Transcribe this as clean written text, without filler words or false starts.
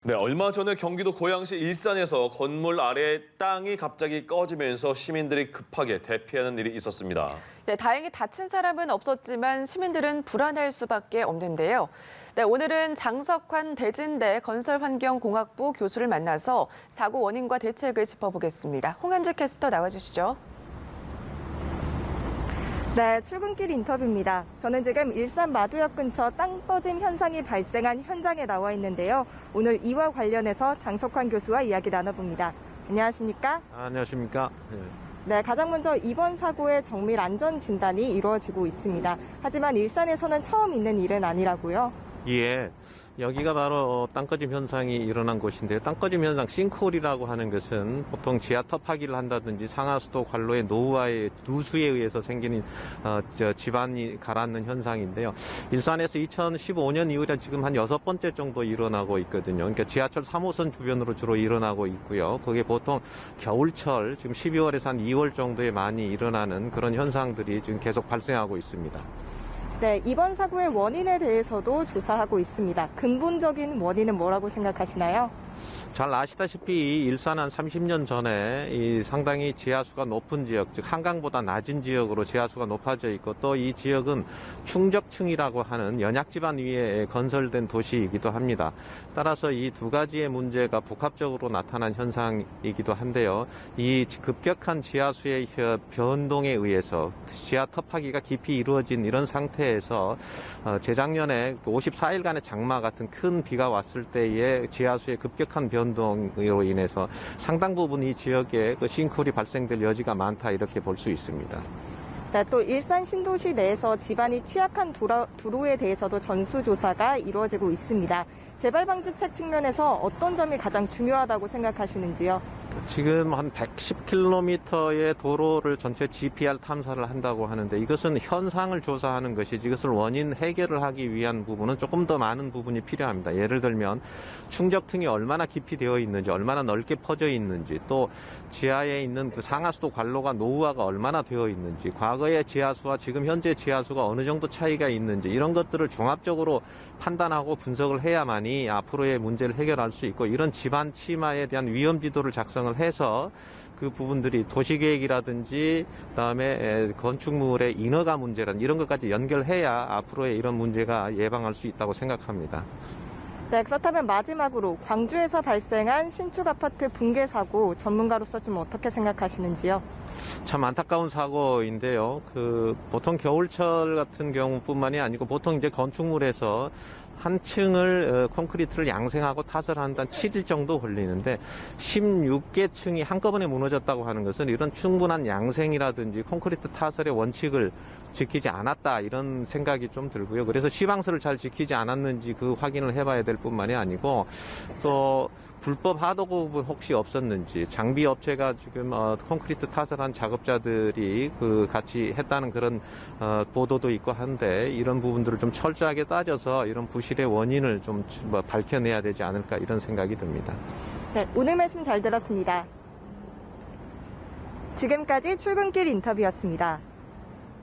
네, 얼마 전에 경기도 고양시 일산에서 건물 아래 땅이 갑자기 꺼지면서 시민들이 급하게 대피하는 일이 있었습니다. 네, 다행히 다친 사람은 없었지만 시민들은 불안할 수밖에 없는데요. 네, 오늘은 장석환 대진대 건설환경공학부 교수를 만나서 사고 원인과 대책을 짚어보겠습니다. 홍현주 캐스터 나와주시죠. 네, 출근길 인터뷰입니다. 저는 지금 일산 마두역 근처 땅 꺼짐 현상이 발생한 현장에 나와 있는데요. 오늘 이와 관련해서 장석환 교수와 이야기 나눠봅니다. 안녕하십니까? 안녕하십니까? 네, 가장 먼저 이번 사고의 정밀 안전 진단이 이루어지고 있습니다. 하지만 일산에서는 처음 있는 일은 아니라고요? 예. 여기가 바로 땅꺼짐 현상이 일어난 곳인데요. 땅꺼짐 현상, 싱크홀이라고 하는 것은 보통 지하 터파기를 한다든지 상하수도 관로의 노후화의 누수에 의해서 생기는 지반이 가라앉는 현상인데요. 일산에서 2015년 이후에 지금 한 6번째 정도 일어나고 있거든요. 그러니까 지하철 3호선 주변으로 주로 일어나고 있고요. 그게 보통 겨울철, 지금 12월에서 한 2월 정도에 많이 일어나는 그런 현상들이 지금 계속 발생하고 있습니다. 네, 이번 사고의 원인에 대해서도 조사하고 있습니다. 근본적인 원인은 뭐라고 생각하시나요? 잘 아시다시피 일산 한 30년 전에 상당히 지하수가 높은 지역, 즉 한강보다 낮은 지역으로 지하수가 높아져 있고 또 이 지역은 충적층이라고 하는 연약지반 위에 건설된 도시이기도 합니다. 따라서 이 두 가지의 문제가 복합적으로 나타난 현상이기도 한데요. 이 급격한 지하수의 변동에 의해서 지하 터파기가 깊이 이루어진 이런 상태에서 재작년에 54일간의 장마 같은 큰 비가 왔을 때에 지하수의 급격한 변동으로 인해서 상당 부분 이 지역에 싱크홀이 발생될 여지가 많다 이렇게 볼 수 있습니다. 네, 또 일산 신도시 내에서 지반이 취약한 도로에 대해서도 전수조사가 이루어지고 있습니다. 재발 방지책 측면에서 어떤 점이 가장 중요하다고 생각하시는지요? 지금 한 110km의 도로를 전체 GPR 탐사를 한다고 하는데 이것은 현상을 조사하는 것이지 이것을 원인 해결을 하기 위한 부분은 조금 더 많은 부분이 필요합니다. 예를 들면 충적층이 얼마나 깊이 되어 있는지, 얼마나 넓게 퍼져 있는지, 또 지하에 있는 그 상하수도 관로가 노후화가 얼마나 되어 있는지, 과거의 지하수와 지금 현재 지하수가 어느 정도 차이가 있는지 이런 것들을 종합적으로 판단하고 분석을 해야만이 앞으로의 문제를 해결할 수 있고 이런 지반 침하에 대한 위험 지도를 작성을 해서 그 부분들이 도시계획이라든지 그다음에 건축물의 인허가 문제란 이런 것까지 연결해야 앞으로의 이런 문제가 예방할 수 있다고 생각합니다. 네, 그렇다면 마지막으로 광주에서 발생한 신축 아파트 붕괴 사고 전문가로서 좀 어떻게 생각하시는지요? 참 안타까운 사고인데요. 보통 겨울철 같은 경우뿐만이 아니고 보통 이제 건축물에서 한 층을 콘크리트를 양생하고 타설을 한단 7일 정도 걸리는데 16개 층이 한꺼번에 무너졌다고 하는 것은 이런 충분한 양생이라든지 콘크리트 타설의 원칙을 지키지 않았다 이런 생각이 좀 들고요. 그래서 시방서를 잘 지키지 않았는지 그 확인을 해봐야 될 뿐만이 아니고 또 불법 하도급은 혹시 없었는지 장비 업체가 지금 콘크리트 타설한 작업자들이 같이 했다는 그런 보도도 있고 한데 이런 부분들을 좀 철저하게 따져서 이런 부실의 원인을 좀 밝혀내야 되지 않을까 이런 생각이 듭니다. 네, 오늘 말씀 잘 들었습니다. 지금까지 출근길 인터뷰였습니다.